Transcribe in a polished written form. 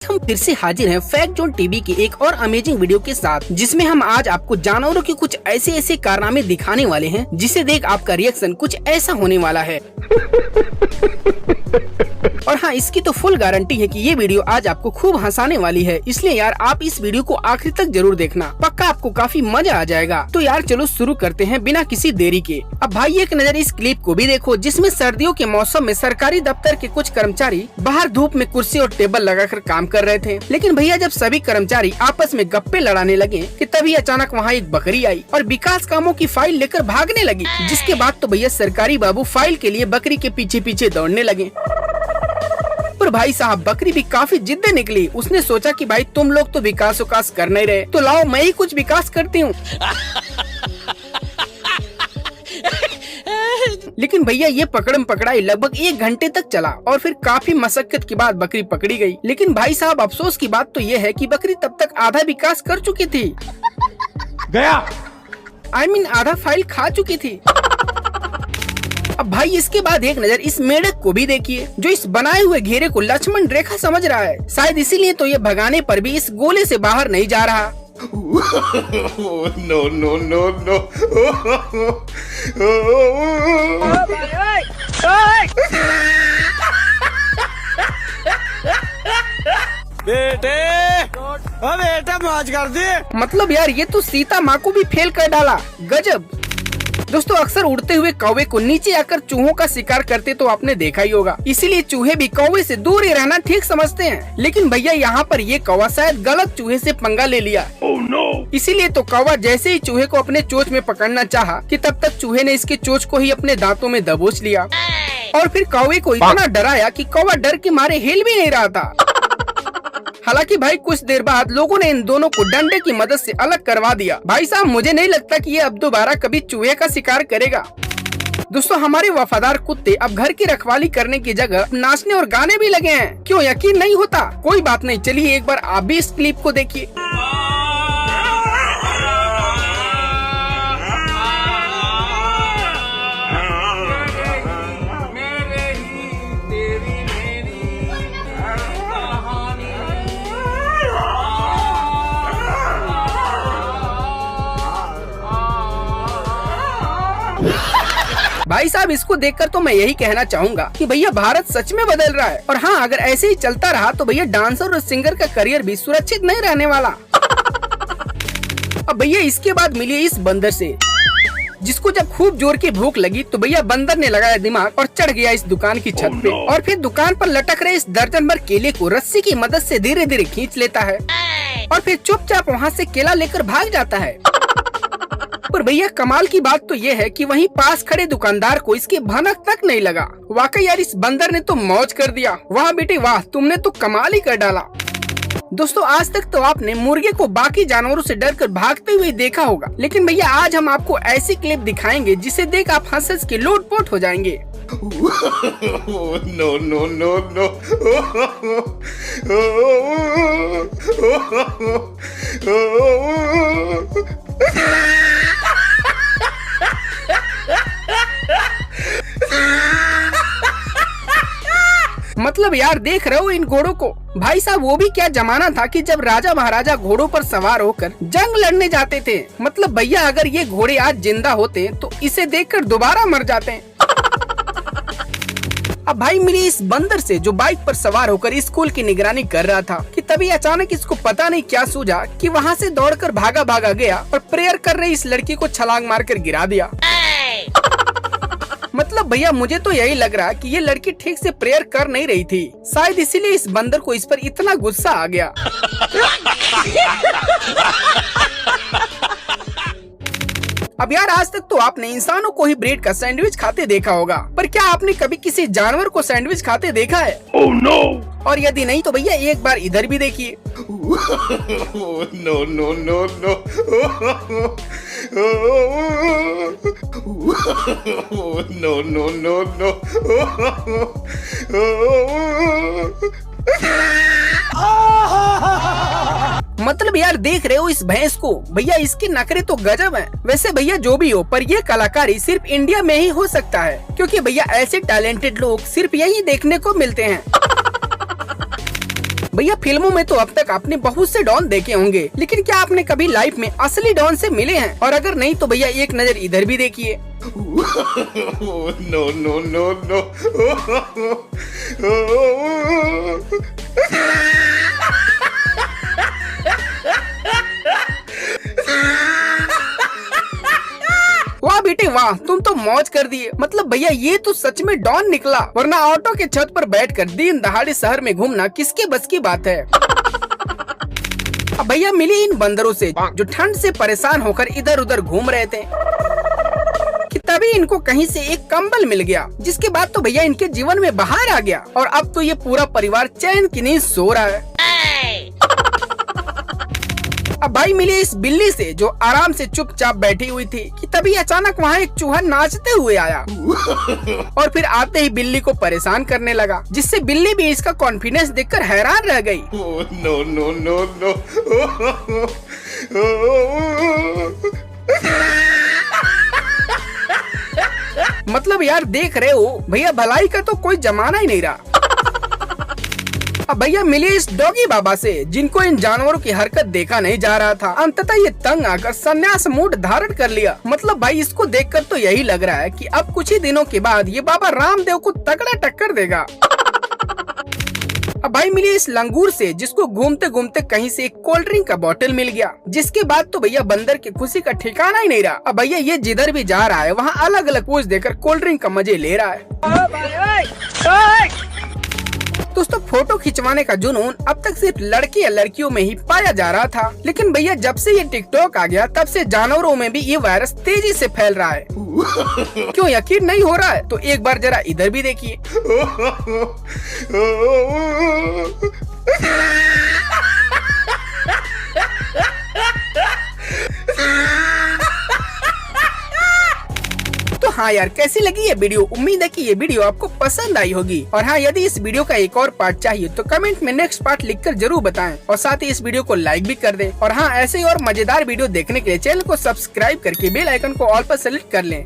हम फिर से हाजिर हैं फैक्ट जोन टीवी की एक और अमेजिंग वीडियो के साथ, जिसमें हम आज आपको जानवरों के कुछ ऐसे कारनामे दिखाने वाले हैं जिसे देख आपका रिएक्शन कुछ ऐसा होने वाला है। और हाँ, इसकी तो फुल गारंटी है कि ये वीडियो आज आपको खूब हंसाने वाली है, इसलिए यार आप इस वीडियो को आखिर तक जरूर देखना, पक्का आपको काफी मजा आ जाएगा। तो यार चलो शुरू करते हैं बिना किसी देरी के। अब भाई एक नजर इस क्लिप को भी देखो, जिसमें सर्दियों के मौसम में सरकारी दफ्तर के कुछ कर्मचारी बाहर धूप में कुर्सी और टेबल लगाकर काम कर रहे थे। लेकिन भैया जब सभी कर्मचारी आपस में गप्पे लड़ाने लगे कि तभी अचानक वहाँ एक बकरी आई और विकास कामों की फाइल लेकर भागने लगी। जिसके बाद तो भैया सरकारी बाबू फाइल के लिए बकरी के पीछे पीछे दौड़ने लगे। पर भाई साहब बकरी भी काफी जिद्दी निकली। उसने सोचा कि भाई तुम लोग तो विकास कर नहीं रहे, तो लाओ मैं ही कुछ विकास करती हूँ। लेकिन भैया ये पकड़म पकड़ाई लगभग 1 घंटे तक चला और फिर काफी मशक्कत के बाद बकरी पकड़ी गई। लेकिन भाई साहब अफसोस की बात तो ये है कि बकरी तब तक आधा विकास कर चुकी थी, आधा फाइल खा चुकी थी। अब भाई इसके बाद एक नजर इस मेढक को भी देखिए, जो इस बनाए हुए घेरे को लक्ष्मण रेखा समझ रहा है। शायद इसीलिए तो ये भगाने पर भी इस गोले से बाहर नहीं जा रहा। No, no, no, no. बेटा मौज कर दी। मतलब यार ये तो सीता माँ को भी फेल कर डाला, गजब। दोस्तों अक्सर उड़ते हुए कौवे को नीचे आकर चूहों का शिकार करते तो आपने देखा ही होगा, इसीलिए चूहे भी कौवे से दूर ही रहना ठीक समझते हैं। लेकिन भैया यहाँ पर ये कौवा शायद गलत चूहे से पंगा ले लिया। इसीलिए तो कौवा जैसे ही चूहे को अपने चोंच में पकड़ना चाहा कि तब तक चूहे ने इसके चोंच को ही अपने दांतों में दबोच लिया और फिर कौवे को इतना डराया कि कौवा डर के मारे हिल भी नहीं रहा था। हालांकि भाई कुछ देर बाद लोगों ने इन दोनों को डंडे की मदद से अलग करवा दिया। भाई साहब मुझे नहीं लगता कि ये अब दोबारा कभी चूहे का शिकार करेगा। दोस्तों हमारे वफादार कुत्ते अब घर की रखवाली करने की जगह नाचने और गाने भी लगे हैं। क्यों यकीन नहीं होता? कोई बात नहीं, चलिए एक बार आप भी इस क्लिप को देखिए। भाई साहब इसको देखकर तो मैं यही कहना चाहूँगा कि भैया भारत सच में बदल रहा है। और हाँ, अगर ऐसे ही चलता रहा तो भैया डांसर और सिंगर का करियर भी सुरक्षित नहीं रहने वाला। अब भैया इसके बाद मिलिए इस बंदर से, जिसको जब खूब जोर की भूख लगी तो भैया बंदर ने लगाया दिमाग और चढ़ गया इस दुकान की छत पे और फिर दुकान पर लटक रहे इस दर्जन भर केले को रस्सी की मदद से धीरे धीरे खींच लेता है और फिर चुपचाप वहाँ से केला लेकर भाग जाता है। पर भैया कमाल की बात तो ये है कि वहीं पास खड़े दुकानदार को इसकी भनक तक नहीं लगा। वाकई यार इस बंदर ने तो मौज कर दिया। वाह बेटे वाह, तुमने तो कमाल ही कर डाला। दोस्तों आज तक तो आपने मुर्गे को बाकी जानवरों से डरकर भागते हुए देखा होगा, लेकिन भैया आज हम आपको ऐसी क्लिप दिखाएंगे जिसे देख आप हंस के लोटपोट हो जाएंगे। No, no, no, no. मतलब यार देख रहे हो इन घोड़ों को? भाई साहब वो भी क्या जमाना था कि जब राजा महाराजा घोड़ों पर सवार होकर जंग लड़ने जाते थे। मतलब भैया अगर ये घोड़े आज जिंदा होते तो इसे देखकर दोबारा मर जाते। अब भाई मिली इस बंदर से जो बाइक पर सवार होकर स्कूल की निगरानी कर रहा था कि तभी अचानक इसको पता नहीं क्या सूझा कि वहाँ से दौड़कर भागा गया और प्रेयर कर रही इस लड़की को छलांग मारकर गिरा दिया। मतलब भैया मुझे तो यही लग रहा कि ये लड़की ठीक से प्रेयर कर नहीं रही थी, शायद इसीलिए इस बंदर को इस पर इतना गुस्सा आ गया। अब यार आज तक तो आपने इंसानों को ही ब्रेड का सैंडविच खाते देखा होगा, पर क्या आपने कभी किसी जानवर को सैंडविच खाते देखा है? Oh no! और यदि नहीं तो भैया एक बार इधर भी देखिए। No, no, no, no. No, no, no, no. मतलब यार देख रहे हो इस भैंस को? भैया इसके नखरे तो गजब हैं। वैसे भैया जो भी हो, पर ये कलाकारी सिर्फ इंडिया में ही हो सकता है, क्योंकि भैया ऐसे टैलेंटेड लोग सिर्फ यही देखने को मिलते हैं। भैया फिल्मों में तो अब तक आपने बहुत से डॉन देखे होंगे, लेकिन क्या आपने कभी लाइफ में असली डॉन से मिले हैं? और अगर नहीं तो भैया एक नजर इधर भी देखिए। No, no, no, no. वाह बेटे वाह, तुम तो मौज कर दिए। मतलब भैया ये तो सच में डॉन निकला, वरना ऑटो के छत पर बैठकर दिन दहाड़े शहर में घूमना किसके बस की बात है। अब भैया मिली इन बंदरों से जो ठंड से परेशान होकर इधर उधर घूम रहे थे कि तभी इनको कहीं से एक कंबल मिल गया, जिसके बाद तो भैया इनके जीवन में बाहर आ गया और अब तो ये पूरा परिवार चैन की नींद सो रहा है। अब भाई मिले इस बिल्ली से जो आराम से चुपचाप बैठी हुई थी कि तभी अचानक वहाँ एक चूहा नाचते हुए आया और फिर आते ही बिल्ली को परेशान करने लगा, जिससे बिल्ली भी इसका कॉन्फिडेंस देखकर हैरान रह गई। No, no, no, no. मतलब यार देख रहे हो भैया, भलाई का तो कोई जमाना ही नहीं रहा। अब भैया मिले इस डॉगी बाबा से जिनको इन जानवरों की हरकत देखा नहीं जा रहा था। अंततः ये तंग आकर संन्यास मूड धारण कर लिया। मतलब भाई इसको देखकर तो यही लग रहा है कि अब कुछ ही दिनों के बाद ये बाबा रामदेव को तगड़ा टक्कर देगा। अब भाई मिली इस लंगूर से जिसको घूमते घूमते कहीं से एक कोल्ड ड्रिंक का बोतल मिल गया, जिसके बाद तो भैया बंदर की खुशी का ठिकाना ही नहीं रहा। अब भैया ये जिधर भी जा रहा है वहाँ अलग अलग पोज देकर कोल्ड ड्रिंक का मजे ले रहा है। दोस्तों फोटो खिंचवाने का जुनून अब तक सिर्फ लड़के या लड़कियों में ही पाया जा रहा था, लेकिन भैया जब से ये टिकटॉक आ गया तब से जानवरों में भी ये वायरस तेजी से फैल रहा है। क्यों यकीन नहीं हो रहा है? तो एक बार जरा इधर भी देखिए। तो हाँ यार, कैसी लगी ये वीडियो? उम्मीद है कि ये वीडियो आपको पसंद आई होगी। और हाँ, यदि इस वीडियो का एक और पार्ट चाहिए तो कमेंट में नेक्स्ट पार्ट लिखकर जरूर बताएं और साथ ही इस वीडियो को लाइक भी कर दें। और हाँ, ऐसे ही और मजेदार वीडियो देखने के लिए चैनल को सब्सक्राइब करके बेल आइकन को ऑल पर सेलेक्ट कर लें